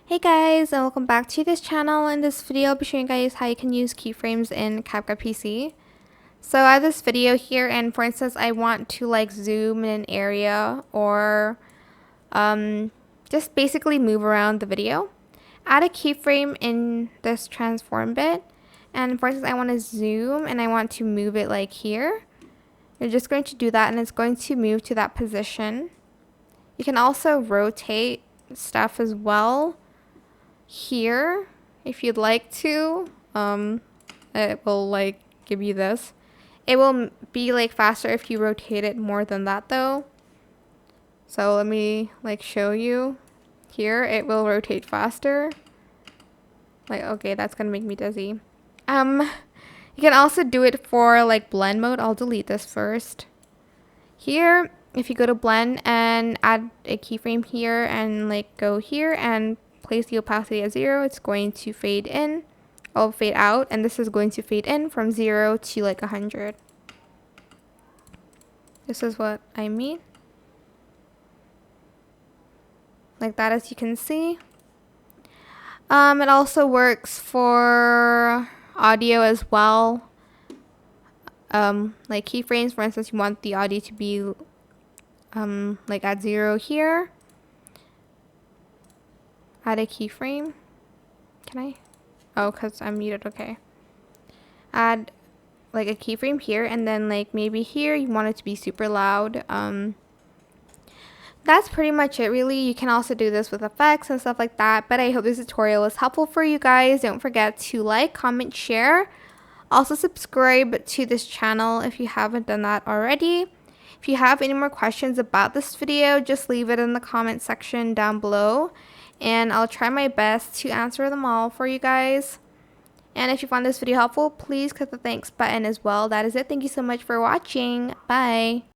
Hey guys, and welcome back to this channel. In this video, I'll be showing you guys how you can use keyframes in CapCut PC. So I have this video here, and for instance, I want to like zoom in an area or just basically move around the video. Add a keyframe in this transform bit, and for instance, I want to zoom and I want to move it like here. You're just going to do that, and it's going to move to that position. You can also rotate stuff as well here if you'd like to. It will like give you this. It will be like faster if you rotate it more than that though. So let me like show you. Here it will rotate faster. Like, okay, that's gonna make me dizzy. You can also do it for like blend mode. I'll delete this first. Here, if you go to blend and add a keyframe here and like go here and place the opacity at 0, it's going to fade in, or fade out, and this is going to fade in from 0 to like 100. This is what I mean. Like that, as you can see. It also works for audio as well. Like keyframes, for instance, you want the audio to be like at 0 here. Add a keyframe. Can I? Oh, because I'm muted. Okay. Add like a keyframe here, and then like maybe here you want it to be super loud. That's pretty much it really. You can also do this with effects and stuff like that, but I hope this tutorial was helpful for you guys. Don't forget to like, comment, share. Also subscribe to this channel if you haven't done that already. If you have any more questions about this video, just leave it in the comment section down below, and I'll try my best to answer them all for you guys. And if you found this video helpful, please click the thanks button as well. That is it. Thank you so much for watching. Bye.